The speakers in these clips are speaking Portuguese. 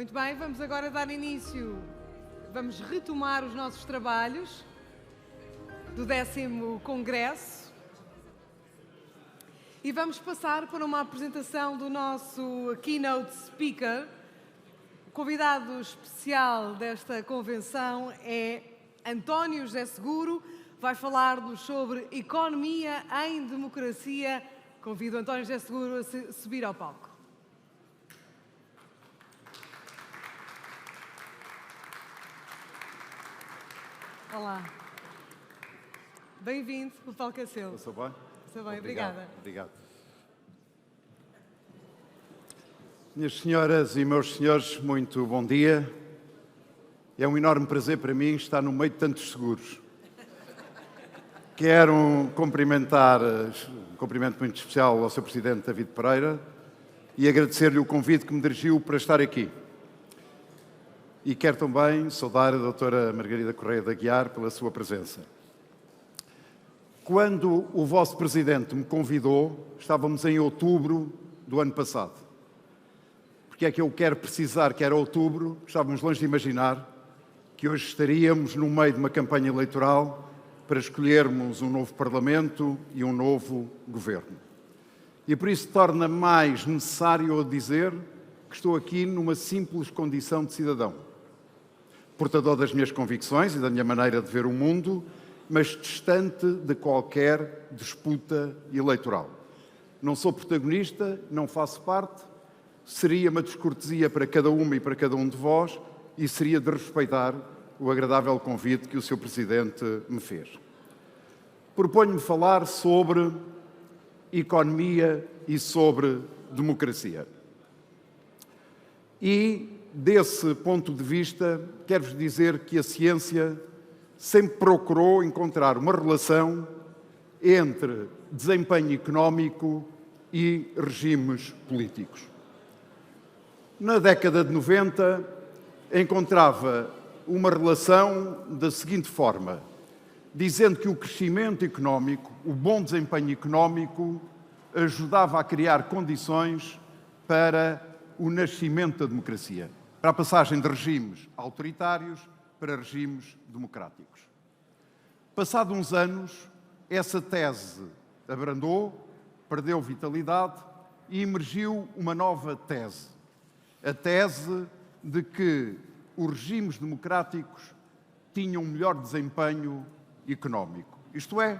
Muito bem, vamos agora dar início, vamos retomar os nossos trabalhos do 10º Congresso e vamos passar para uma apresentação do nosso Keynote Speaker. O convidado especial desta convenção é António José Seguro, vai falar-nos sobre economia em democracia. Convido António José Seguro a subir ao palco. Olá. Bem-vindo, o palco é seu. Estou bem? Estou bem, obrigada. Obrigado. Minhas senhoras e meus senhores, muito bom dia. É um enorme prazer para mim estar no meio de tantos seguros. Quero cumprimentar, um cumprimento muito especial ao Sr. Presidente David Pereira e agradecer-lhe o convite que me dirigiu para estar aqui. E quero também saudar a doutora Margarida Correia de Aguiar pela sua presença. Quando o vosso Presidente me convidou, estávamos em outubro do ano passado. Porque é que eu quero precisar que era outubro, estávamos longe de imaginar que hoje estaríamos no meio de uma campanha eleitoral para escolhermos um novo Parlamento e um novo Governo. E por isso torna mais necessário eu dizer que estou aqui numa simples condição de cidadão. Portador das minhas convicções e da minha maneira de ver o mundo, mas distante de qualquer disputa eleitoral. Não sou protagonista, não faço parte, seria uma descortesia para cada uma e para cada um de vós e seria de respeitar o agradável convite que o Sr. Presidente me fez. Proponho-me falar sobre economia e sobre democracia. E, desse ponto de vista, quero-vos dizer que a ciência sempre procurou encontrar uma relação entre desempenho económico e regimes políticos. Na década de 90, encontrava uma relação da seguinte forma, dizendo que o crescimento económico, o bom desempenho económico, ajudava a criar condições para o nascimento da democracia, para a passagem de regimes autoritários para regimes democráticos. Passados uns anos, essa tese abrandou, perdeu vitalidade e emergiu uma nova tese. A tese de que os regimes democráticos tinham melhor desempenho económico. Isto é,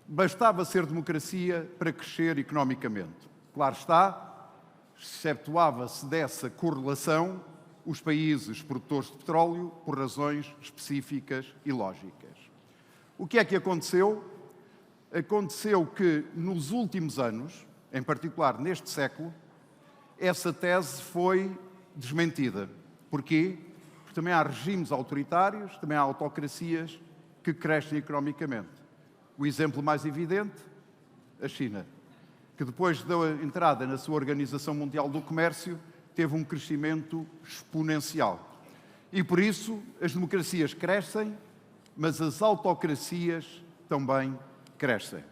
bastava ser democracia para crescer economicamente. Claro está, exceptuava-se dessa correlação os países produtores de petróleo por razões específicas e lógicas. O que é que aconteceu? Aconteceu que nos últimos anos, em particular neste século, essa tese foi desmentida. Porquê? Porque também há regimes autoritários, também há autocracias que crescem economicamente. O exemplo mais evidente, a China, que depois da entrada na sua Organização Mundial do Comércio, teve um crescimento exponencial. E por isso as democracias crescem, mas as autocracias também crescem.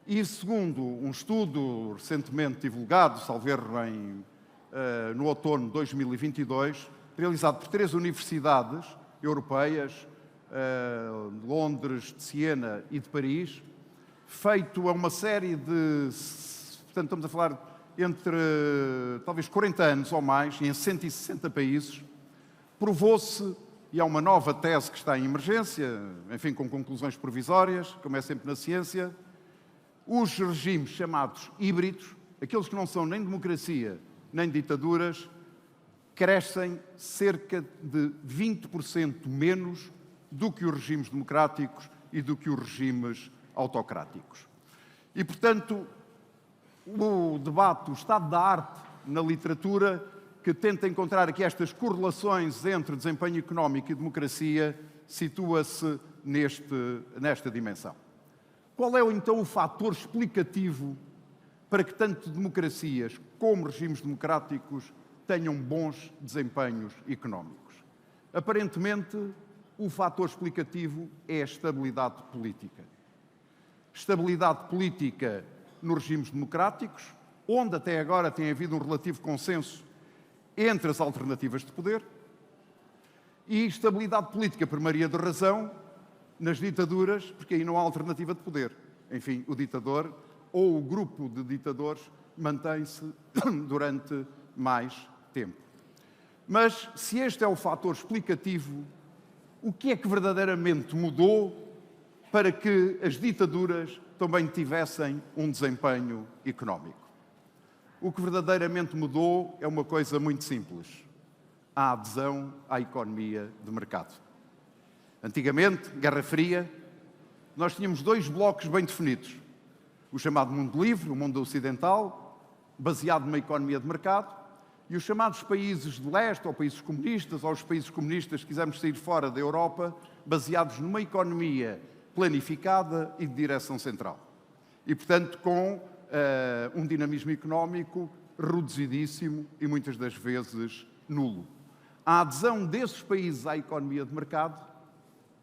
E segundo um estudo recentemente divulgado, salvo erro no outono de 2022, realizado por 3 universidades europeias, de Londres, de Siena e de Paris, feito a uma série de, portanto estamos a falar entre talvez 40 anos ou mais, em 160 países, provou-se, e há uma nova tese que está em emergência, enfim, com conclusões provisórias, como é sempre na ciência, os regimes chamados híbridos, aqueles que não são nem democracia nem ditaduras, crescem cerca de 20% menos do que os regimes democráticos e do que os regimes autocráticos. E, portanto, o debate, o estado da arte na literatura, que tenta encontrar aqui estas correlações entre desempenho económico e democracia, situa-se nesta dimensão. Qual é, então, o fator explicativo para que tanto democracias como regimes democráticos tenham bons desempenhos económicos? Aparentemente, o fator explicativo é a estabilidade política. Estabilidade política nos regimes democráticos, onde até agora tem havido um relativo consenso entre as alternativas de poder e estabilidade política por maioria de razão nas ditaduras, porque aí não há alternativa de poder. Enfim, o ditador ou o grupo de ditadores mantém-se durante mais tempo. Mas, se este é o fator explicativo, o que é que verdadeiramente mudou para que as ditaduras também tivessem um desempenho económico? O que verdadeiramente mudou é uma coisa muito simples: a adesão à economia de mercado. Antigamente, Guerra Fria, nós tínhamos dois blocos bem definidos: o chamado mundo livre, o mundo ocidental, baseado numa economia de mercado, e os chamados países de leste, ou países comunistas, ou os países comunistas, se quisermos sair fora da Europa, baseados numa economia planificada e de direção central. E, portanto, com um dinamismo económico reduzidíssimo e muitas das vezes nulo. A adesão desses países à economia de mercado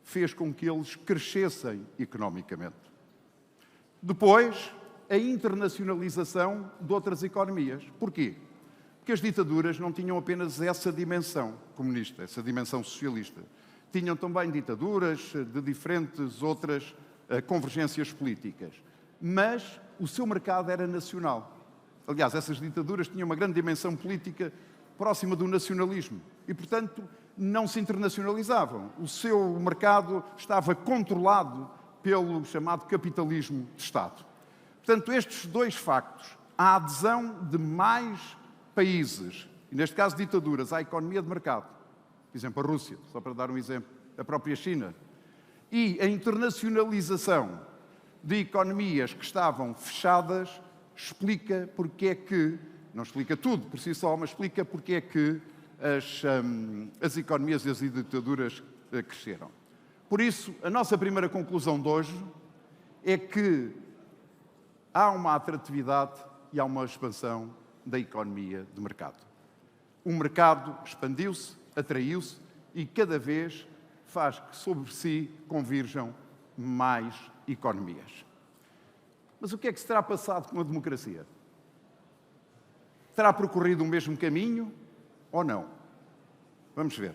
fez com que eles crescessem economicamente. Depois, a internacionalização de outras economias. Porquê? Porque as ditaduras não tinham apenas essa dimensão comunista, essa dimensão socialista. Tinham também ditaduras de diferentes outras convergências políticas. Mas o seu mercado era nacional. Aliás, essas ditaduras tinham uma grande dimensão política próxima do nacionalismo e, portanto, não se internacionalizavam. O seu mercado estava controlado pelo chamado capitalismo de Estado. Portanto, estes dois factos, a adesão de mais países, e neste caso ditaduras, à economia de mercado, por exemplo, a Rússia, só para dar um exemplo, a própria China, e a internacionalização de economias que estavam fechadas, explica porque é que, não explica tudo por si só, mas explica porque é que as economias e as ditaduras cresceram. Por isso, a nossa primeira conclusão de hoje é que há uma atratividade e há uma expansão da economia de mercado. O mercado expandiu-se, atraiu-se e cada vez faz que sobre si convirjam mais economias. Mas o que é que se terá passado com a democracia? Terá percorrido o mesmo caminho ou não? Vamos ver.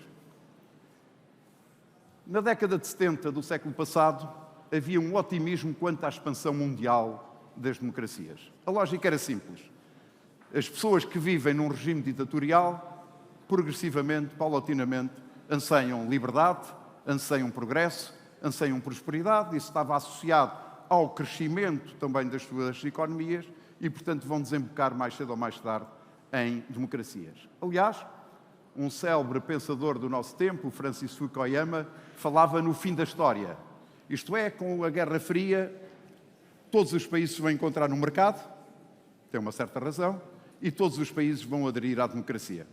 Na década de 70 do século passado, havia um otimismo quanto à expansão mundial das democracias. A lógica era simples. As pessoas que vivem num regime ditatorial, progressivamente, paulatinamente, anseiam liberdade, anseiam progresso, anseiam prosperidade. Isso estava associado ao crescimento também das suas economias e, portanto, vão desembocar mais cedo ou mais tarde em democracias. Aliás, um célebre pensador do nosso tempo, o Francis Fukuyama, falava no fim da história. Isto é, com a Guerra Fria, todos os países se vão encontrar no mercado, tem uma certa razão, e todos os países vão aderir à democracia.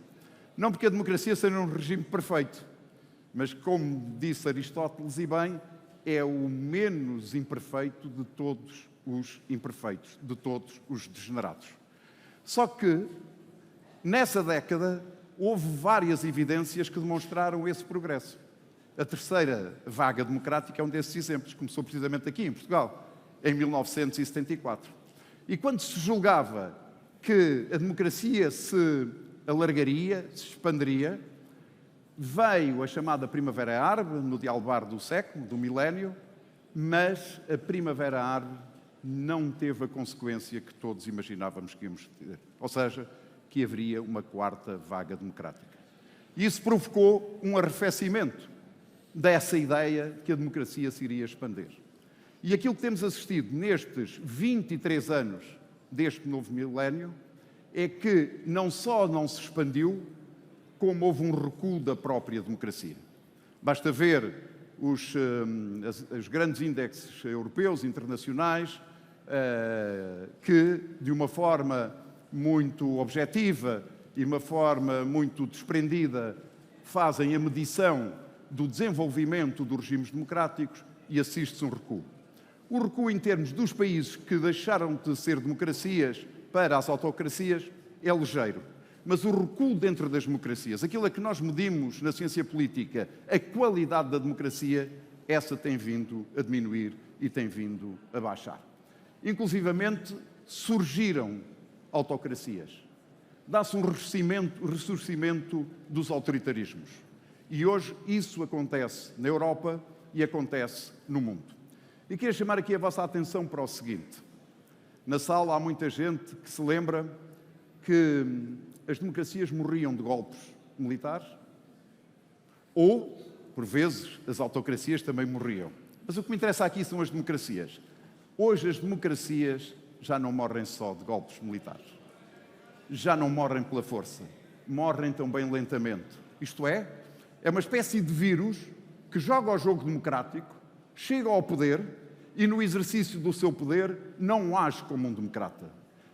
Não porque a democracia seja um regime perfeito, mas, como disse Aristóteles, e bem, é o menos imperfeito de todos os imperfeitos, de todos os degenerados. Só que, nessa década, houve várias evidências que demonstraram esse progresso. A terceira vaga democrática é um desses exemplos. Começou precisamente aqui, em Portugal, em 1974. E quando se julgava que a democracia se alargaria, se expandiria, veio a chamada Primavera Árabe, no dialbar do século, do milénio, mas a Primavera Árabe não teve a consequência que todos imaginávamos que íamos ter. Ou seja, que haveria uma quarta vaga democrática. E isso provocou um arrefecimento dessa ideia que a democracia se iria expandir. E aquilo que temos assistido nestes 23 anos deste novo milénio é que não só não se expandiu, como houve um recuo da própria democracia. Basta ver os grandes índices europeus, internacionais, que, de uma forma muito objetiva e de uma forma muito desprendida, fazem a medição do desenvolvimento dos regimes democráticos e assiste-se um recuo. O recuo em termos dos países que deixaram de ser democracias para as autocracias é ligeiro. Mas o recuo dentro das democracias, aquilo a que nós medimos na ciência política, a qualidade da democracia, essa tem vindo a diminuir e tem vindo a baixar. Inclusivamente, surgiram autocracias. dá-se um ressurgimento dos autoritarismos. E hoje isso acontece na Europa e acontece no mundo. E queria chamar aqui a vossa atenção para o seguinte. Na sala há muita gente que se lembra que as democracias morriam de golpes militares ou, por vezes, as autocracias também morriam. Mas o que me interessa aqui são as democracias. Hoje as democracias já não morrem só de golpes militares. Já não morrem pela força. Morrem também lentamente. Isto é uma espécie de vírus que joga ao jogo democrático, chega ao poder e, no exercício do seu poder, não age como um democrata.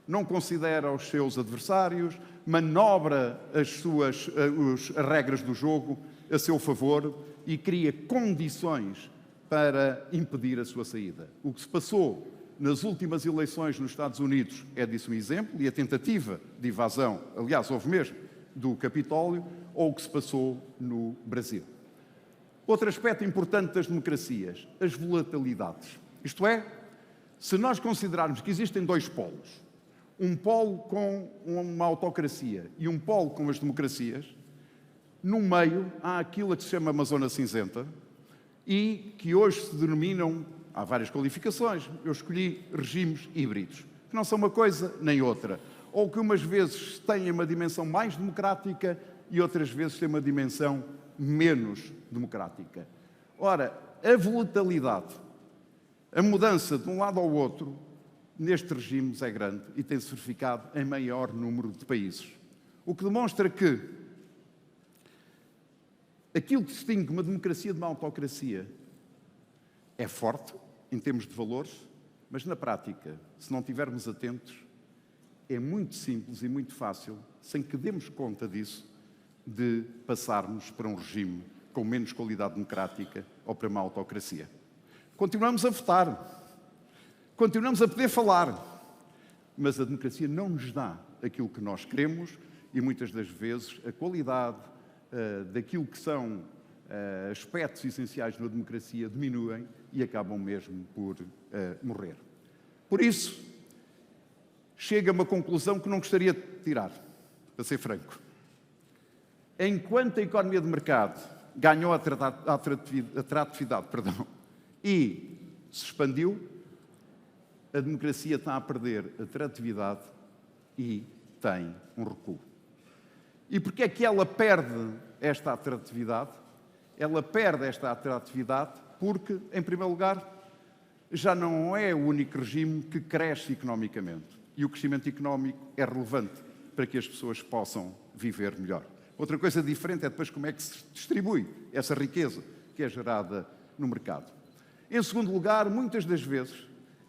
Não considera os seus adversários, manobra as regras do jogo a seu favor e cria condições para impedir a sua saída. O que se passou nas últimas eleições nos Estados Unidos é disso um exemplo, e a tentativa de invasão, aliás, houve mesmo, do Capitólio, ou o que se passou no Brasil. Outro aspecto importante das democracias, as volatilidades. Isto é, se nós considerarmos que existem dois polos, um polo com uma autocracia e um polo com as democracias, no meio há aquilo que se chama uma zona cinzenta e que hoje se denominam, há várias qualificações, eu escolhi regimes híbridos, que não são uma coisa nem outra, ou que umas vezes têm uma dimensão mais democrática e outras vezes têm uma dimensão menos democrática. Ora, a volatilidade, a mudança de um lado ao outro, nestes regimes é grande e tem-se verificado em maior número de países. O que demonstra que aquilo que distingue uma democracia de uma autocracia é forte, em termos de valores, mas na prática, se não estivermos atentos, é muito simples e muito fácil, sem que demos conta disso, de passarmos para um regime com menos qualidade democrática ou para uma autocracia. Continuamos a votar, continuamos a poder falar, mas a democracia não nos dá aquilo que nós queremos e muitas das vezes a qualidade daquilo que são aspectos essenciais da democracia diminuem e acabam mesmo por morrer. Por isso, chega a uma conclusão que não gostaria de tirar, para ser franco. Enquanto a economia de mercado ganhou atratividade e se expandiu, a democracia está a perder atratividade e tem um recuo. E porquê é que ela perde esta atratividade? Ela perde esta atratividade porque, em primeiro lugar, já não é o único regime que cresce economicamente. E o crescimento económico é relevante para que as pessoas possam viver melhor. Outra coisa diferente é depois como é que se distribui essa riqueza que é gerada no mercado. Em segundo lugar, muitas das vezes,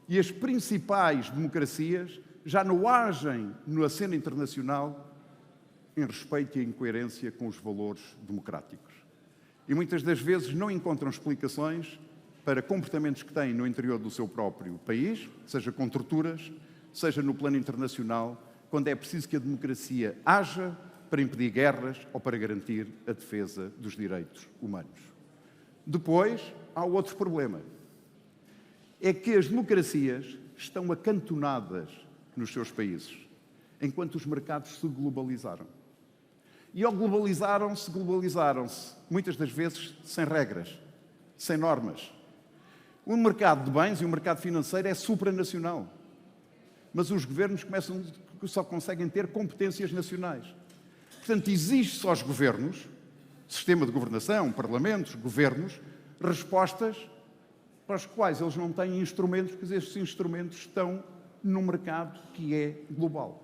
e as principais democracias já não agem na cena internacional em respeito e em coerência com os valores democráticos. E muitas das vezes não encontram explicações para comportamentos que têm no interior do seu próprio país, seja com torturas, seja no plano internacional, quando é preciso que a democracia haja para impedir guerras ou para garantir a defesa dos direitos humanos. Depois, há outro problema. É que as democracias estão acantonadas nos seus países, enquanto os mercados se globalizaram. E ao globalizaram-se, muitas das vezes sem regras, sem normas. O mercado de bens e o mercado financeiro é supranacional, mas os governos só conseguem ter competências nacionais. Portanto, exige só aos governos, sistema de governação, parlamentos, governos, respostas para os quais eles não têm instrumentos, porque esses instrumentos estão num mercado que é global.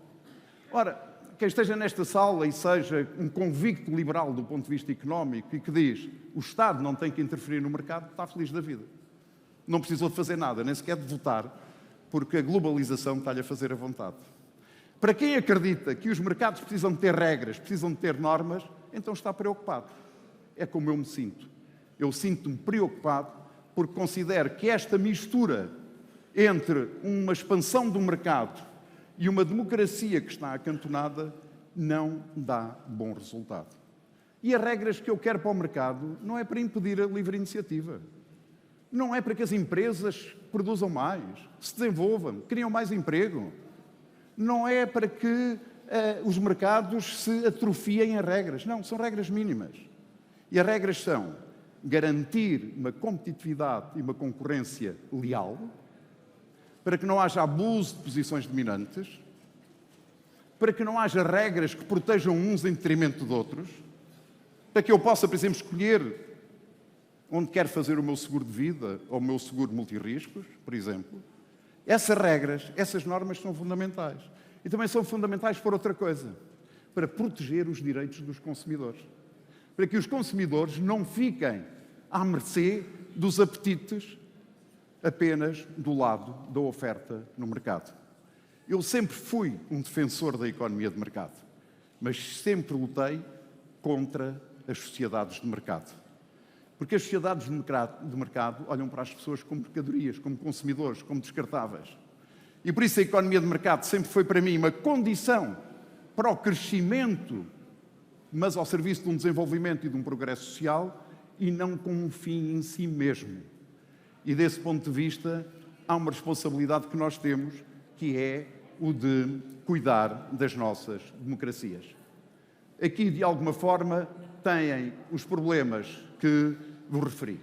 Ora, quem esteja nesta sala e seja um convicto liberal do ponto de vista económico e que diz o Estado não tem que interferir no mercado, está feliz da vida. Não precisou de fazer nada, nem sequer de votar, porque a globalização está-lhe a fazer a vontade. Para quem acredita que os mercados precisam de ter regras, precisam de ter normas, então está preocupado. É como eu me sinto. Eu sinto-me preocupado porque considero que esta mistura entre uma expansão do mercado e uma democracia que está acantonada não dá bom resultado. E as regras que eu quero para o mercado não é para impedir a livre iniciativa. Não é para que as empresas produzam mais, se desenvolvam, criam mais emprego. Não é para que os mercados se atrofiem em regras. Não, são regras mínimas. E as regras são garantir uma competitividade e uma concorrência leal, para que não haja abuso de posições dominantes, para que não haja regras que protejam uns em detrimento de outros, para que eu possa, por exemplo, escolher onde quero fazer o meu seguro de vida ou o meu seguro multirriscos, por exemplo. Essas regras, essas normas são fundamentais. E também são fundamentais por outra coisa, para proteger os direitos dos consumidores. Para que os consumidores não fiquem à mercê dos apetites apenas do lado da oferta no mercado. Eu sempre fui um defensor da economia de mercado, mas sempre lutei contra as sociedades de mercado. Porque as sociedades de mercado olham para as pessoas como mercadorias, como consumidores, como descartáveis. E por isso a economia de mercado sempre foi para mim uma condição para o crescimento, mas ao serviço de um desenvolvimento e de um progresso social, e não como um fim em si mesmo. E desse ponto de vista, há uma responsabilidade que nós temos, que é o de cuidar das nossas democracias. Aqui, de alguma forma, têm os problemas que vos referi.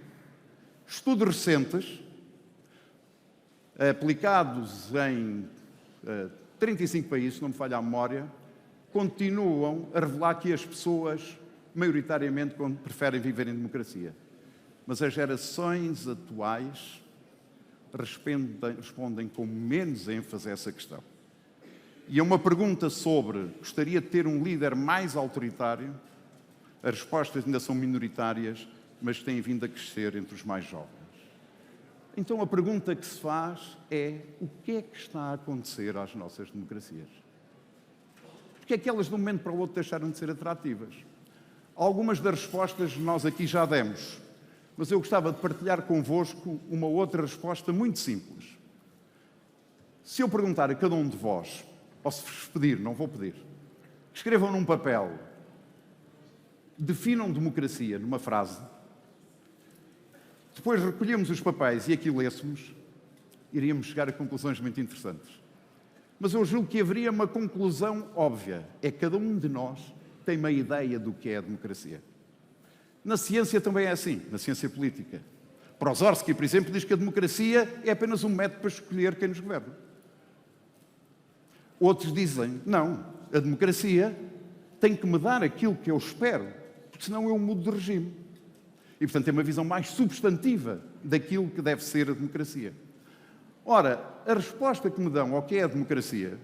Estudos recentes, aplicados em 35 países, se não me falha a memória, continuam a revelar que as pessoas, maioritariamente, preferem viver em democracia. Mas as gerações atuais respondem com menos ênfase a essa questão. E a uma pergunta sobre gostaria de ter um líder mais autoritário, as respostas ainda são minoritárias, mas têm vindo a crescer entre os mais jovens. Então a pergunta que se faz é: o que é que está a acontecer às nossas democracias? Porque é que elas de um momento para o outro deixaram de ser atrativas? Algumas das respostas nós aqui já demos, mas eu gostava de partilhar convosco uma outra resposta muito simples. Se eu perguntar a cada um de vós, ou se vos pedir, não vou pedir, escrevam num papel, definam democracia numa frase, depois recolhemos os papéis e aqui lêssemos, iríamos chegar a conclusões muito interessantes. Mas eu julgo que haveria uma conclusão óbvia. É que cada um de nós tem uma ideia do que é a democracia. Na ciência também é assim, na ciência política. Prozorsky, por exemplo, diz que a democracia é apenas um método para escolher quem nos governa. Outros dizem, não, a democracia tem que me dar aquilo que eu espero, porque senão eu mudo de regime. E, portanto, tem uma visão mais substantiva daquilo que deve ser a democracia. Ora, a resposta que me dão ao que é a democracia,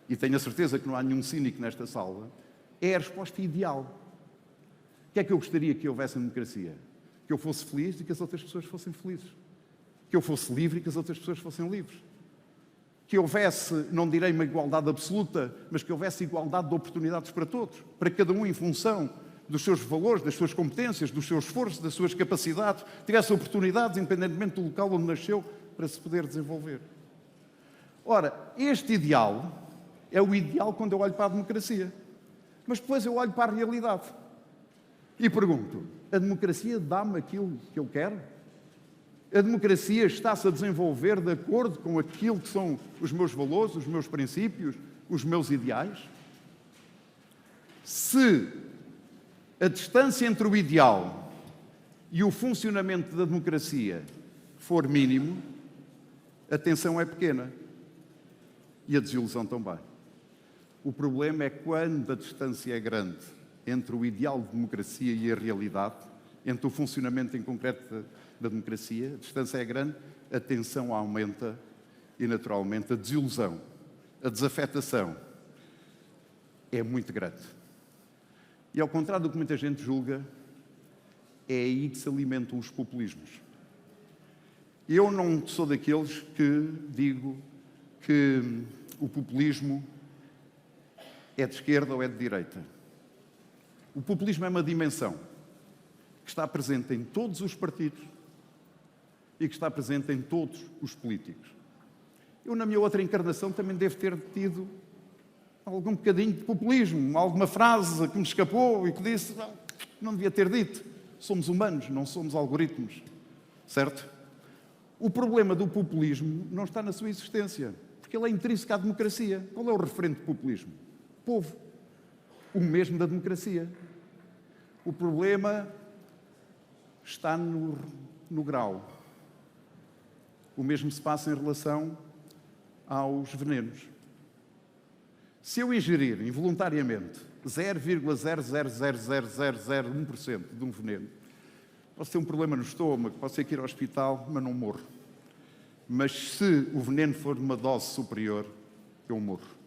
e tenho a certeza que não há nenhum cínico nesta sala, é a resposta ideal. O que é que eu gostaria que houvesse na democracia? Que eu fosse feliz e que as outras pessoas fossem felizes. Que eu fosse livre e que as outras pessoas fossem livres. Que houvesse, não direi uma igualdade absoluta, mas que houvesse igualdade de oportunidades para todos, para cada um em função dos seus valores, das suas competências, do seu esforço, das suas capacidades, tivesse oportunidades, independentemente do local onde nasceu, para se poder desenvolver. Ora, este ideal é o ideal quando eu olho para a democracia. Mas depois eu olho para a realidade e pergunto, a democracia dá-me aquilo que eu quero? A democracia está-se a desenvolver de acordo com aquilo que são os meus valores, os meus princípios, os meus ideais? Se a distância entre o ideal e o funcionamento da democracia for mínimo, a tensão é pequena e a desilusão também. O problema é quando a distância é grande entre o ideal de democracia e a realidade, entre o funcionamento em concreto da democracia, a distância é grande, a tensão aumenta e, naturalmente, a desilusão, a desafetação é muito grande. E, ao contrário do que muita gente julga, é aí que se alimentam os populismos. Eu não sou daqueles que digo que o populismo é de esquerda ou é de direita. O populismo é uma dimensão que está presente em todos os partidos e que está presente em todos os políticos. Eu, na minha outra encarnação, também devo ter tido algum bocadinho de populismo, alguma frase que me escapou e que disse, não devia ter dito. Somos humanos, não somos algoritmos. Certo? O problema do populismo não está na sua existência, porque ele é intrínseco à democracia. Qual é o referente do populismo? povo. O mesmo da democracia. O problema está no grau. O mesmo se passa em relação aos venenos. Se eu ingerir involuntariamente 0,0000001% de um veneno, posso ter um problema no estômago, posso ter que ir ao hospital, mas não morro. Mas se o veneno for de uma dose superior, eu morro.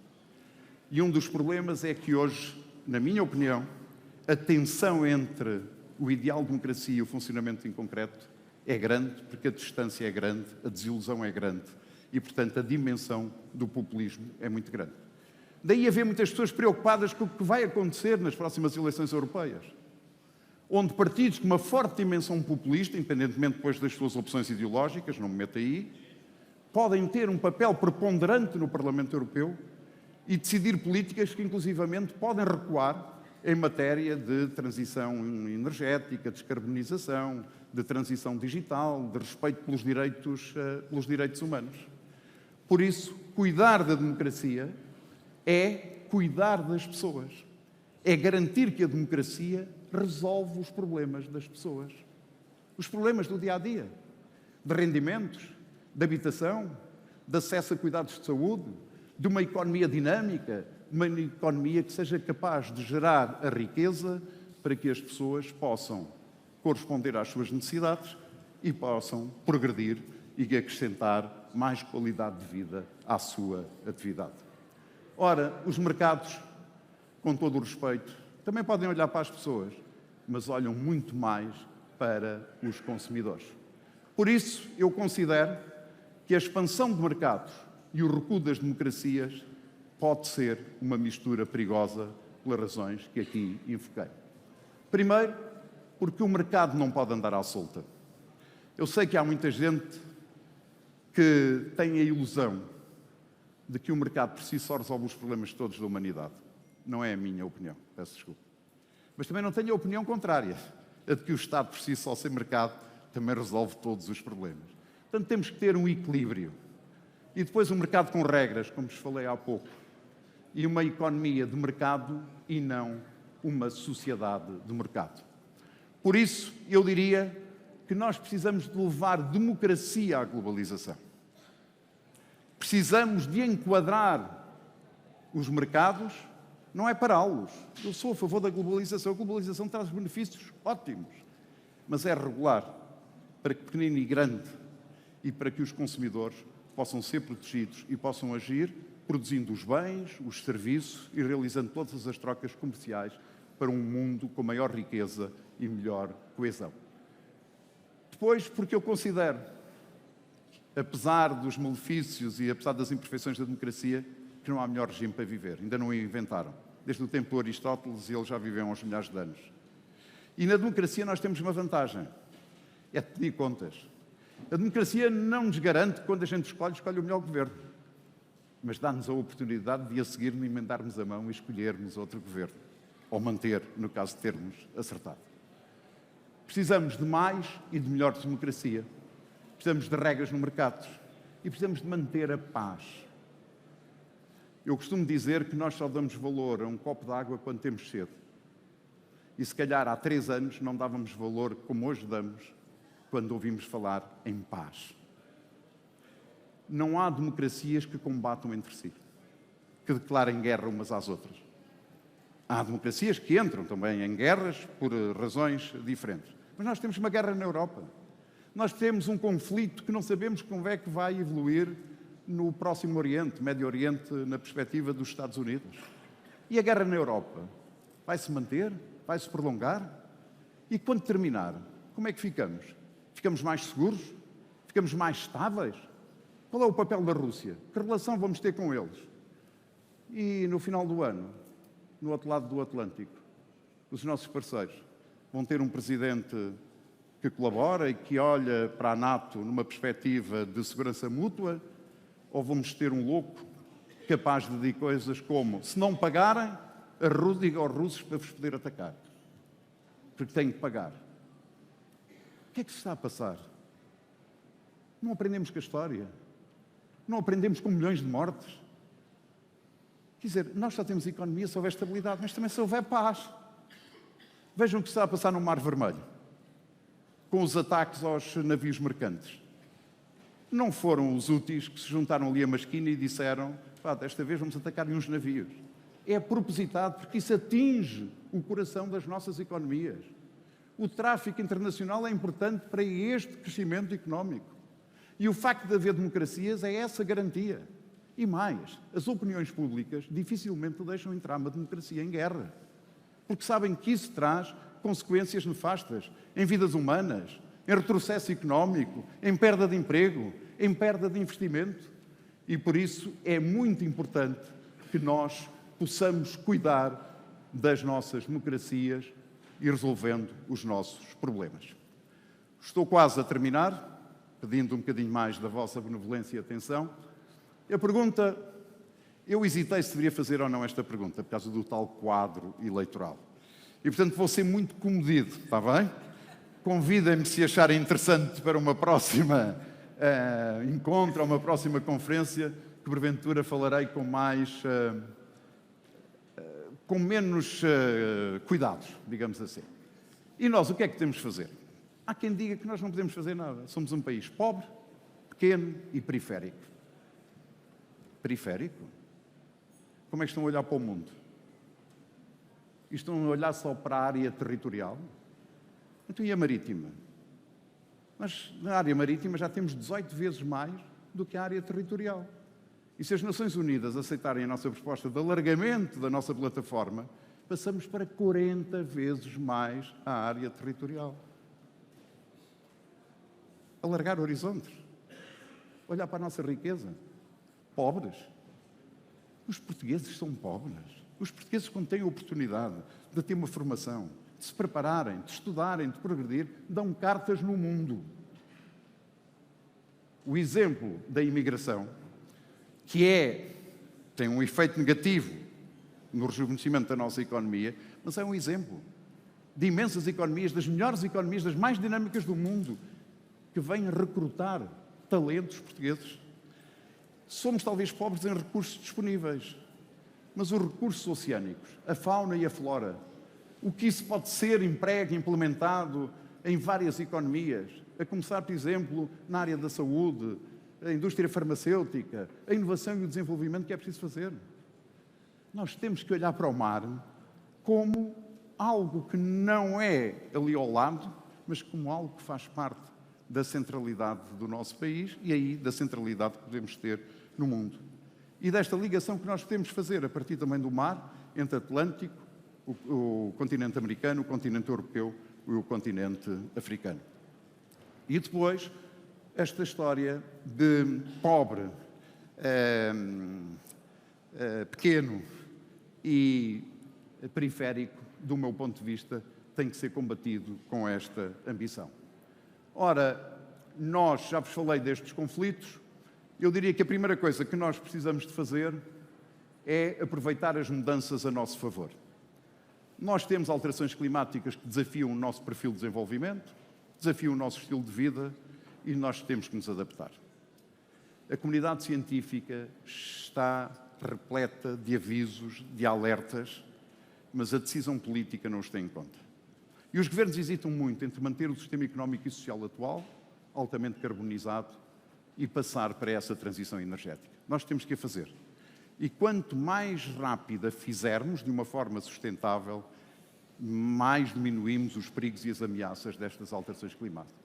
E um dos problemas é que hoje, na minha opinião, a tensão entre o ideal de democracia e o funcionamento em concreto é grande, porque a distância é grande, a desilusão é grande e, portanto, a dimensão do populismo é muito grande. Daí haver muitas pessoas preocupadas com o que vai acontecer nas próximas eleições europeias, onde partidos com uma forte dimensão populista, independentemente depois das suas opções ideológicas, não me meto aí, podem ter um papel preponderante no Parlamento Europeu e decidir políticas que, inclusivamente, podem recuar em matéria de transição energética, descarbonização, de transição digital, de respeito pelos direitos humanos. Por isso, cuidar da democracia é cuidar das pessoas. É garantir que a democracia resolve os problemas das pessoas. Os problemas do dia-a-dia, de rendimentos, de habitação, de acesso a cuidados de saúde, de uma economia dinâmica, uma economia que seja capaz de gerar a riqueza para que as pessoas possam corresponder às suas necessidades e possam progredir e acrescentar mais qualidade de vida à sua atividade. Ora, os mercados, com todo o respeito, também podem olhar para as pessoas, mas olham muito mais para os consumidores. Por isso, eu considero que a expansão de mercados e o recuo das democracias pode ser uma mistura perigosa pelas razões que aqui invoquei. Primeiro, porque o mercado não pode andar à solta. Eu sei que há muita gente que tem a ilusão de que o mercado por si só resolve os problemas todos da humanidade. Não é a minha opinião, peço desculpa. Mas também não tenho a opinião contrária, a de que o Estado por si só, sem mercado, também resolve todos os problemas. Portanto, temos que ter um equilíbrio. E depois um mercado com regras, como vos falei há pouco, e uma economia de mercado e não uma sociedade de mercado. Por isso, eu diria que nós precisamos de levar democracia à globalização. Precisamos de enquadrar os mercados, não é pará-los. Eu sou a favor da globalização. A globalização traz benefícios ótimos, mas é regular para que pequenino e grande e para que os consumidores possam ser protegidos e possam agir produzindo os bens, os serviços e realizando todas as trocas comerciais para um mundo com maior riqueza e melhor coesão. Depois, porque eu considero, apesar dos malefícios e apesar das imperfeições da democracia, que não há melhor regime para viver. Ainda não o inventaram. Desde o tempo de Aristóteles, ele já viveu há uns milhares de anos. E na democracia nós temos uma vantagem. É de pedir contas. A democracia não nos garante que quando a gente escolhe o melhor governo. Mas dá-nos a oportunidade de a seguir emendarmos a mão e escolhermos outro governo. Ou manter, no caso de termos acertado. Precisamos de mais e de melhor democracia. Precisamos de regras no mercado. E precisamos de manter a paz. Eu costumo dizer que nós só damos valor a um copo de água quando temos sede. E se calhar há 3 anos não dávamos valor como hoje damos quando ouvimos falar em paz. Não há democracias que combatam entre si, que declarem guerra umas às outras. Há democracias que entram também em guerras por razões diferentes. Mas nós temos uma guerra na Europa. Nós temos um conflito que não sabemos como é que vai evoluir no Próximo Oriente, Médio Oriente, na perspectiva dos Estados Unidos. E a guerra na Europa? Vai-se manter? Vai-se prolongar? E quando terminar, como é que ficamos? Ficamos mais seguros? Ficamos mais estáveis? Qual é o papel da Rússia? Que relação vamos ter com eles? E no final do ano, no outro lado do Atlântico, os nossos parceiros vão ter um presidente que colabora e que olha para a NATO numa perspectiva de segurança mútua, ou vamos ter um louco capaz de dizer coisas como: se não pagarem, diga aos russos para vos poder atacar, porque têm que pagar. O que é que se está a passar? Não aprendemos com a história? Não aprendemos com milhões de mortes? Quer dizer, nós só temos economia se houver estabilidade, mas também se houver paz. Vejam o que está a passar no Mar Vermelho, com os ataques aos navios mercantes. Não foram os úteis que se juntaram ali a Masquina e disseram: pá, desta vez vamos atacar uns navios. É propositado, porque isso atinge o coração das nossas economias. O tráfico internacional é importante para este crescimento económico. E o facto de haver democracias é essa garantia. E mais, as opiniões públicas dificilmente deixam entrar uma democracia em guerra, porque sabem que isso traz consequências nefastas em vidas humanas, em retrocesso económico, em perda de emprego, em perda de investimento. E por isso é muito importante que nós possamos cuidar das nossas democracias e resolvendo os nossos problemas. Estou quase a terminar, pedindo um bocadinho mais da vossa benevolência e atenção. A pergunta, eu hesitei se deveria fazer ou não esta pergunta, por causa do tal quadro eleitoral. E, portanto, vou ser muito comedido, está bem? Convidem-me, se acharem interessante, para uma próxima encontro, ou uma próxima conferência, que porventura falarei com menos cuidados, digamos assim. E nós, o que é que temos de fazer? Há quem diga que nós não podemos fazer nada. Somos um país pobre, pequeno e periférico. Periférico? Como é que estão a olhar para o mundo? E estão a olhar só para a área territorial? Então, e a marítima? Mas na área marítima já temos 18 vezes mais do que a área territorial. E se as Nações Unidas aceitarem a nossa proposta de alargamento da nossa plataforma, passamos para 40 vezes mais a área territorial. Alargar horizontes. Olhar para a nossa riqueza. Pobres. Os portugueses são pobres. Os portugueses, quando têm a oportunidade de ter uma formação, de se prepararem, de estudarem, de progredir, dão cartas no mundo. O exemplo da imigração, que tem um efeito negativo no rejuvenescimento da nossa economia, mas é um exemplo de imensas economias, das melhores economias, das mais dinâmicas do mundo, que vêm recrutar talentos portugueses. Somos talvez pobres em recursos disponíveis, mas os recursos oceânicos, a fauna e a flora, o que isso pode ser emprego implementado em várias economias, a começar, por exemplo, na área da saúde, a indústria farmacêutica, a inovação e o desenvolvimento que é preciso fazer. Nós temos que olhar para o mar como algo que não é ali ao lado, mas como algo que faz parte da centralidade do nosso país e aí da centralidade que podemos ter no mundo. E desta ligação que nós podemos fazer a partir também do mar, entre Atlântico, o continente americano, o continente europeu e o continente africano. E depois, esta história de pobre, pequeno e periférico, do meu ponto de vista, tem que ser combatido com esta ambição. Ora, já vos falei destes conflitos. Eu diria que a primeira coisa que nós precisamos de fazer é aproveitar as mudanças a nosso favor. Nós temos alterações climáticas que desafiam o nosso perfil de desenvolvimento, desafiam o nosso estilo de vida e nós temos que nos adaptar. A comunidade científica está repleta de avisos, de alertas, mas a decisão política não os tem em conta. E os governos hesitam muito entre manter o sistema económico e social atual, altamente carbonizado, e passar para essa transição energética. Nós temos que a fazer. E quanto mais rápida fizermos, de uma forma sustentável, mais diminuímos os perigos e as ameaças destas alterações climáticas.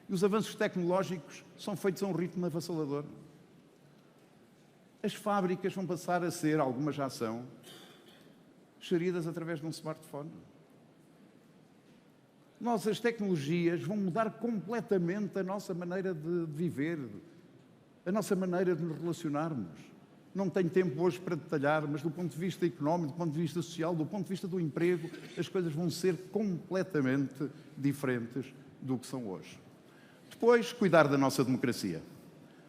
E os avanços tecnológicos são feitos a um ritmo avassalador. As fábricas vão passar a ser, algumas já são, geridas através de um smartphone. As tecnologias vão mudar completamente a nossa maneira de viver, a nossa maneira de nos relacionarmos. Não tenho tempo hoje para detalhar, mas do ponto de vista económico, do ponto de vista social, do ponto de vista do emprego, as coisas vão ser completamente diferentes do que são hoje. Depois, cuidar da nossa democracia.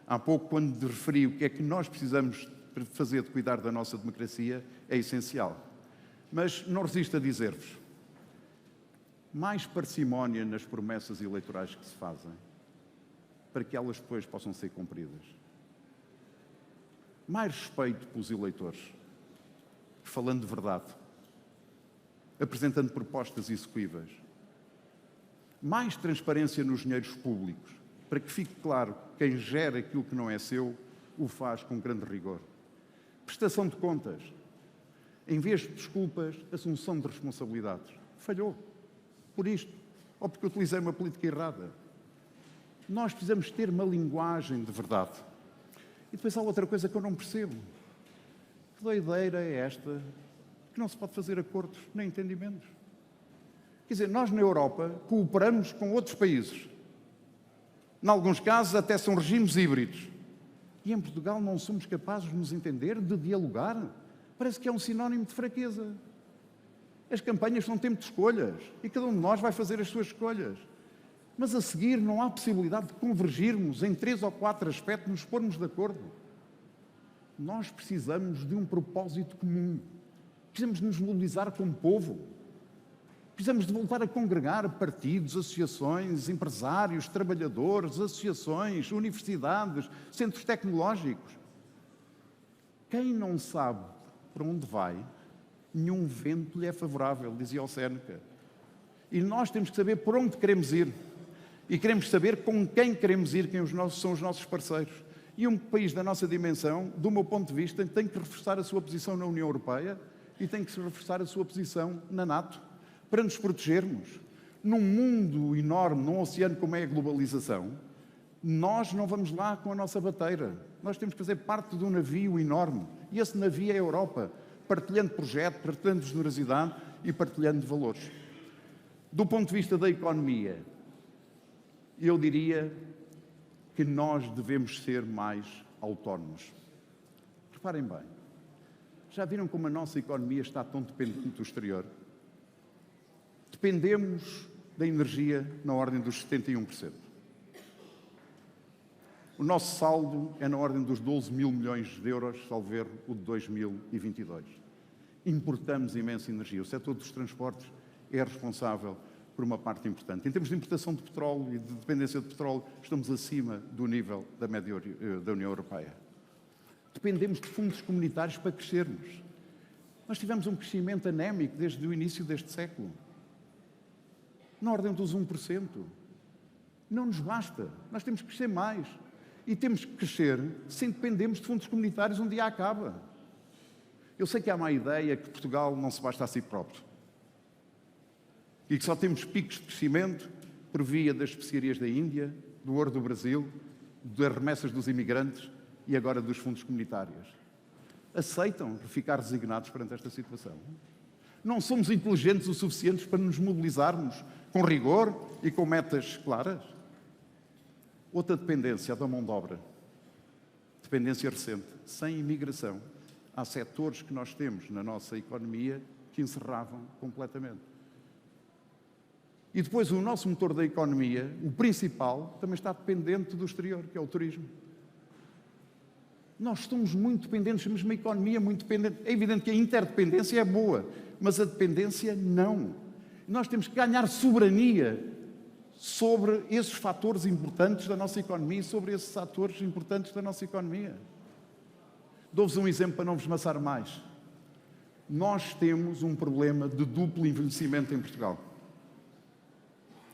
Há pouco, quando referi o que é que nós precisamos fazer de cuidar da nossa democracia, é essencial. Mas não resisto a dizer-vos, mais parcimónia nas promessas eleitorais que se fazem, para que elas depois possam ser cumpridas. Mais respeito pelos eleitores. falando de verdade, apresentando propostas execuíveis. Mais transparência nos dinheiros públicos, para que fique claro que quem gera aquilo que não é seu o faz com grande rigor. Prestação de contas. Em vez de desculpas, assunção de responsabilidades. Falhou. Por isto. Ou porque utilizei uma política errada. Nós precisamos ter uma linguagem de verdade. E depois há outra coisa que eu não percebo. Que doideira é esta? Que não se pode fazer acordos nem entendimentos. Quer dizer, nós na Europa cooperamos com outros países. Em alguns casos até são regimes híbridos. E em Portugal não somos capazes de nos entender, de dialogar. Parece que é um sinónimo de fraqueza. As campanhas são tempo de escolhas e cada um de nós vai fazer as suas escolhas. Mas a seguir não há possibilidade de convergirmos em 3 ou 4 aspectos, nos pormos de acordo. Nós precisamos de um propósito comum. Precisamos de nos mobilizar como povo. Precisamos de voltar a congregar partidos, associações, empresários, trabalhadores, associações, universidades, centros tecnológicos. Quem não sabe para onde vai, nenhum vento lhe é favorável, dizia o Séneca. E nós temos que saber por onde queremos ir. E queremos saber com quem queremos ir, quem são os nossos parceiros. E um país da nossa dimensão, do meu ponto de vista, tem que reforçar a sua posição na União Europeia e tem que reforçar a sua posição na NATO, para nos protegermos. Num mundo enorme, num oceano como é a globalização, nós não vamos lá com a nossa bateira. Nós temos que fazer parte de um navio enorme. E esse navio é a Europa, partilhando projeto, partilhando generosidade e partilhando valores. Do ponto de vista da economia, eu diria que nós devemos ser mais autónomos. Reparem bem, já viram como a nossa economia está tão dependente do exterior? Dependemos da energia na ordem dos 71%. O nosso saldo é na ordem dos 12 mil milhões de euros, salvo erro, o de 2022. Importamos imensa energia. O setor dos transportes é responsável por uma parte importante. Em termos de importação de petróleo e de dependência de petróleo, estamos acima do nível da média da União Europeia. Dependemos de fundos comunitários para crescermos. Nós tivemos um crescimento anémico desde o início deste século. Na ordem dos 1%. Não nos basta. Nós temos que crescer mais. E temos que crescer sem dependermos de fundos comunitários um dia acaba. Eu sei que há uma ideia que Portugal não se basta a si próprio. E que só temos picos de crescimento por via das especiarias da Índia, do ouro do Brasil, das remessas dos imigrantes e agora dos fundos comunitários. Aceitam ficar resignados perante esta situação? Não somos inteligentes o suficientes para nos mobilizarmos com rigor e com metas claras? Outra dependência, a da mão de obra. Dependência recente. Sem imigração, há setores que nós temos na nossa economia que encerravam completamente. E depois o nosso motor da economia, o principal, também está dependente do exterior, que é o turismo. Nós somos muito dependentes, temos uma economia muito dependente. É evidente que a interdependência é boa, mas a dependência não. Nós temos que ganhar soberania sobre esses fatores importantes da nossa economia e sobre esses atores importantes da nossa economia. Dou-vos um exemplo para não vos maçar mais. Nós temos um problema de duplo envelhecimento em Portugal.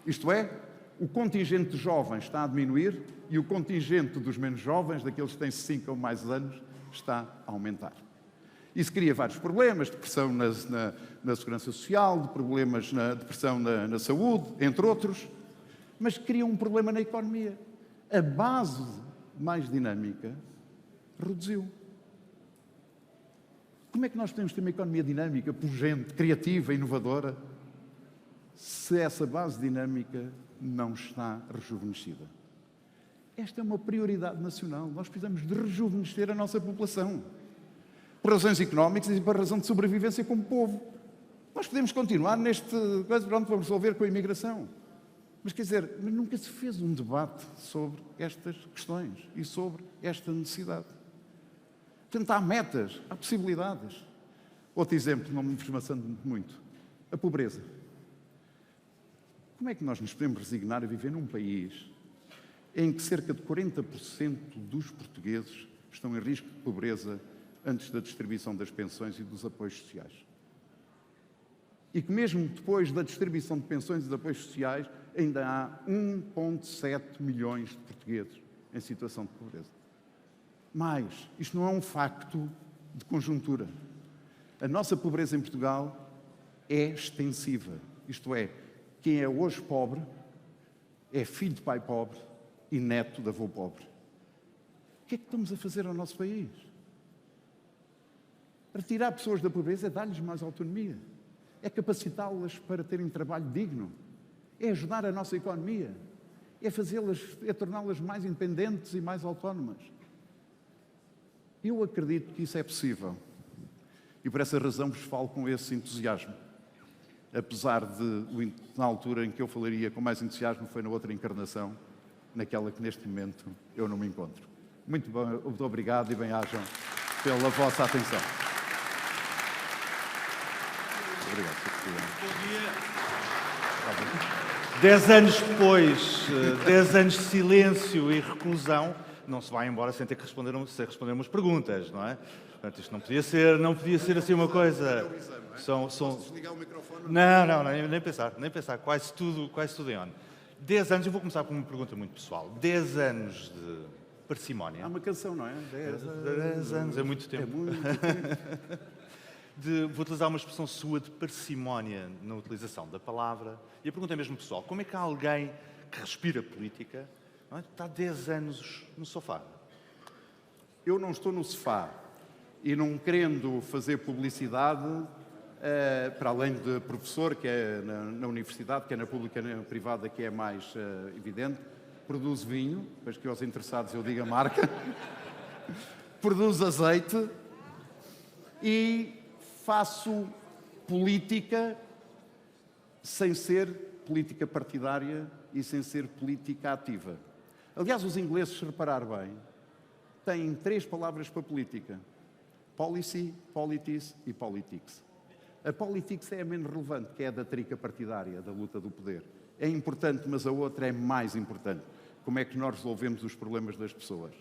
Isto é, o contingente de jovens está a diminuir e o contingente dos menos jovens, daqueles que têm 5 ou mais anos, está a aumentar. Isso cria vários problemas, de pressão na segurança social, de problemas de pressão na saúde, entre outros, mas cria um problema na economia. A base mais dinâmica reduziu. Como é que nós podemos ter uma economia dinâmica, pujante, criativa, inovadora, se essa base dinâmica não está rejuvenescida? Esta é uma prioridade nacional. Nós precisamos de rejuvenescer a nossa população. Por razões económicas e por razão de sobrevivência como povo. Nós podemos continuar neste... Pronto, vamos resolver com a imigração. Mas quer dizer, mas nunca se fez um debate sobre estas questões e sobre esta necessidade. Portanto, há metas, há possibilidades. Outro exemplo, não me informaçando muito, a pobreza. Como é que nós nos podemos resignar a viver num país em que cerca de 40% dos portugueses estão em risco de pobreza antes da distribuição das pensões e dos apoios sociais. E que mesmo depois da distribuição de pensões e de apoios sociais, ainda há 1,7 milhões de portugueses em situação de pobreza. Mas isto não é um facto de conjuntura. A nossa pobreza em Portugal é extensiva. Isto é, quem é hoje pobre é filho de pai pobre e neto de avô pobre. O que é que estamos a fazer ao nosso país? Retirar pessoas da pobreza é dar-lhes mais autonomia, é capacitá-las para terem trabalho digno, é ajudar a nossa economia, é torná-las mais independentes e mais autónomas. Eu acredito que isso é possível e por essa razão vos falo com esse entusiasmo. Apesar de, na altura em que eu falaria com mais entusiasmo, foi na outra encarnação, naquela que neste momento eu não me encontro. Muito obrigado e bem-ajam pela vossa atenção. Obrigado, Sr. Presidente. Bom dia. 10 anos depois, 10 anos de silêncio e reclusão, não se vai embora sem ter que responder umas perguntas, não é? Portanto, isto não podia ser assim uma coisa... Posso desligar o microfone? Não, nem pensar. Quase tudo em on. 10 anos, eu vou começar com uma pergunta muito pessoal. 10 anos de parcimónia. Há uma canção, não é? 10 anos, é muito tempo. É muito tempo. Vou utilizar uma expressão sua de parcimónia na utilização da palavra. E a pergunta é mesmo pessoal. Como é que há alguém que respira política, não é? Está 10 anos no sofá? Eu não estou no sofá e não querendo fazer publicidade, para além de professor, que é na universidade, que é na pública e na privada, que é mais evidente, produzo vinho, para que aos interessados eu diga a marca, produzo azeite e faço política sem ser política partidária e sem ser política ativa. Aliás, os ingleses, se reparar bem, têm 3 palavras para política: policy, politics e politics. A politics é a menos relevante, que é a da trica partidária, da luta do poder. É importante, mas a outra é mais importante. Como é que nós resolvemos os problemas das pessoas?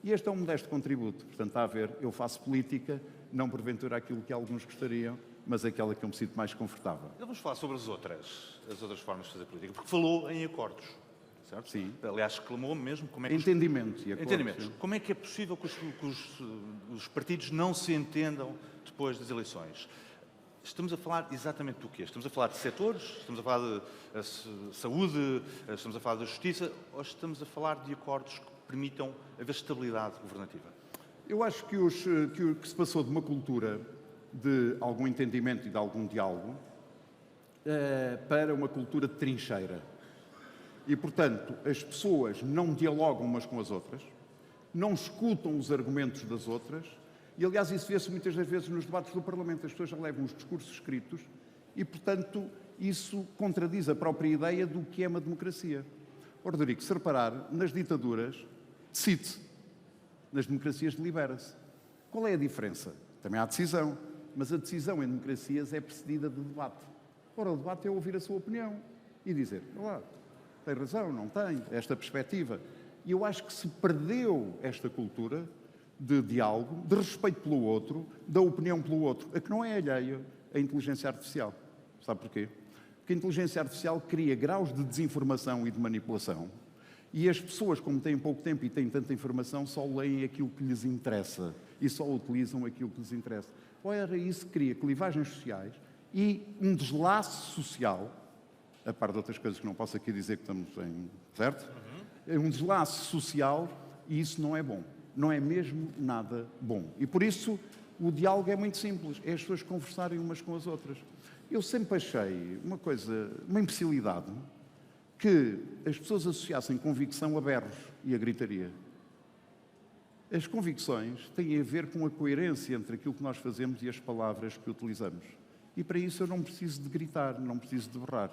E este é um modesto contributo. Portanto, está a ver, eu faço política, não porventura aquilo que alguns gostariam, mas aquela que eu me sinto mais confortável. Então vamos falar sobre as outras formas de fazer política, porque falou em acordos, certo? Sim. Aliás, reclamou-me mesmo como é que... Entendimentos e acordos. Entendimentos. Como é que é possível que os partidos não se entendam depois das eleições? Estamos a falar exatamente do quê? Estamos a falar de setores? Estamos a falar de saúde? Estamos a falar da justiça? Ou estamos a falar de acordos que permitam haver estabilidade governativa? Eu acho que o que se passou de uma cultura de algum entendimento e de algum diálogo para uma cultura de trincheira. E, portanto, as pessoas não dialogam umas com as outras, não escutam os argumentos das outras, e, aliás, isso vê-se muitas das vezes nos debates do Parlamento. As pessoas já levam os discursos escritos e, portanto, isso contradiz a própria ideia do que é uma democracia. Rodrigo, se reparar, nas ditaduras, decide-se. Nas democracias, delibera-se. Qual é a diferença? Também há decisão, mas a decisão em democracias é precedida de debate. Ora, o debate é ouvir a sua opinião e dizer, olá, tem razão, não tem, esta perspectiva. E eu acho que se perdeu esta cultura de diálogo, de respeito pelo outro, da opinião pelo outro, a que não é alheia à inteligência artificial. Sabe porquê? Porque a inteligência artificial cria graus de desinformação e de manipulação e as pessoas, como têm pouco tempo e têm tanta informação, só leem aquilo que lhes interessa e só utilizam aquilo que lhes interessa. Ora, isso cria clivagens sociais e um deslaço social, a par de outras coisas que não posso aqui dizer que estamos em... Certo? Um deslaço social e isso não é bom. Não é mesmo nada bom. E por isso o diálogo é muito simples, é as pessoas conversarem umas com as outras. Eu sempre achei uma imbecilidade, que as pessoas associassem convicção a berros e a gritaria. As convicções têm a ver com a coerência entre aquilo que nós fazemos e as palavras que utilizamos. E para isso eu não preciso de gritar, não preciso de berrar.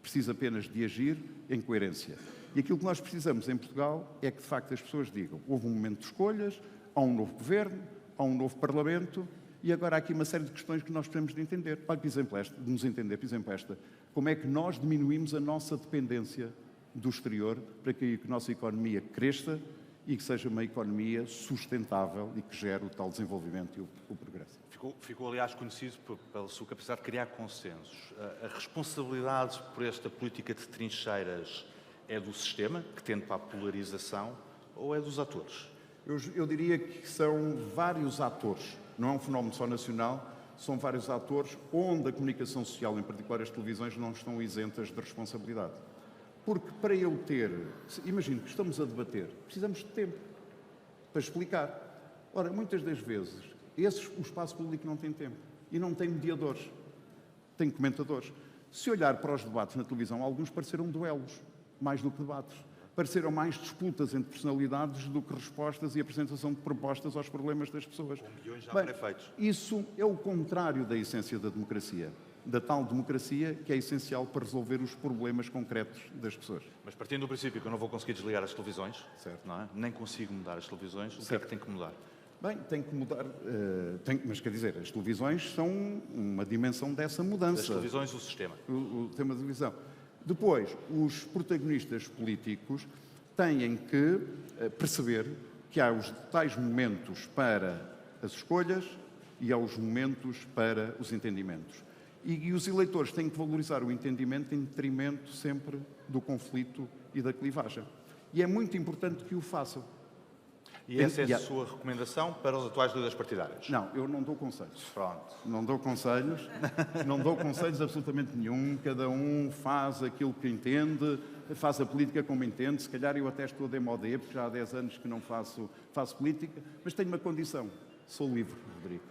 Preciso apenas de agir em coerência. E aquilo que nós precisamos em Portugal é que, de facto, as pessoas digam: houve um momento de escolhas, há um novo governo, há um novo Parlamento, e agora há aqui uma série de questões que nós precisamos de entender. Olha, por exemplo, de nos entender, por exemplo, como é que nós diminuímos a nossa dependência do exterior para que a nossa economia cresça e que seja uma economia sustentável e que gere o tal desenvolvimento e o progresso. Ficou, aliás, conhecido pela sua capacidade de criar consensos. A responsabilidade por esta política de trincheiras é do sistema, que tende para a polarização, ou é dos atores? Eu diria que são vários atores, não é um fenómeno só nacional, são vários atores onde a comunicação social, em particular as televisões, não estão isentas de responsabilidade. Porque para eu ter... Imagino que estamos a debater, precisamos de tempo para explicar. Ora, muitas das vezes, o espaço público não tem tempo e não tem mediadores, tem comentadores. Se olhar para os debates na televisão, alguns pareceram duelos, mais do que debates. Pareceram mais disputas entre personalidades do que respostas e apresentação de propostas aos problemas das pessoas. Com milhões já pré-feitos. Isso é o contrário da essência da democracia. Da tal democracia que é essencial para resolver os problemas concretos das pessoas. Mas partindo do princípio que eu não vou conseguir desligar as televisões, certo. Não é? Nem consigo mudar as televisões, o que é que tem que mudar? Bem, tem que mudar, mas quer dizer, as televisões são uma dimensão dessa mudança. As televisões, o sistema. O tema de televisão. Depois, os protagonistas políticos têm que perceber que há os tais momentos para as escolhas e há os momentos para os entendimentos. E os eleitores têm que valorizar o entendimento em detrimento sempre do conflito e da clivagem. E é muito importante que o façam. E essa é a sua recomendação para os atuais líderes partidários? Não, eu não dou conselhos. Pronto. Não dou conselhos, não dou conselhos absolutamente nenhum. Cada um faz aquilo que entende, faz a política como entende. Se calhar eu até estou a demodé, porque já há 10 anos que não faço política, mas tenho uma condição. Sou livre, Rodrigo.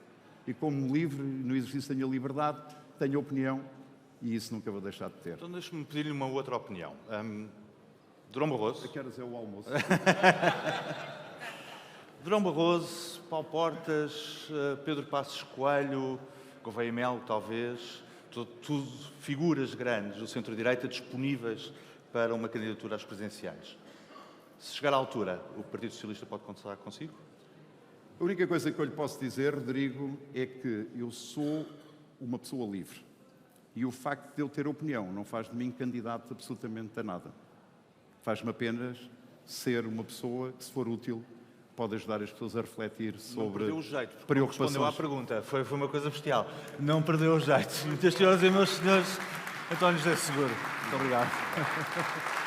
E como livre, no exercício da minha liberdade, tenho opinião e isso nunca vou deixar de ter. Então deixe-me pedir-lhe uma outra opinião. Durão Barroso... A que horas é o almoço? Durão Barroso, Paulo Portas, Pedro Passos Coelho, Gouveia Melo, talvez, tudo figuras grandes do centro-direita disponíveis para uma candidatura às presidenciais. Se chegar à altura, o Partido Socialista pode contar consigo? A única coisa que eu lhe posso dizer, Rodrigo, é que eu sou uma pessoa livre. E o facto de eu ter opinião não faz de mim candidato absolutamente a nada. Faz-me apenas ser uma pessoa que, se for útil, pode ajudar as pessoas a refletir sobre não perdeu o jeito, porque preocupações. Não respondeu à pergunta. Foi uma coisa bestial. Não perdeu o jeito. Muitas senhoras e meus senhores, António José Seguro. Muito obrigado.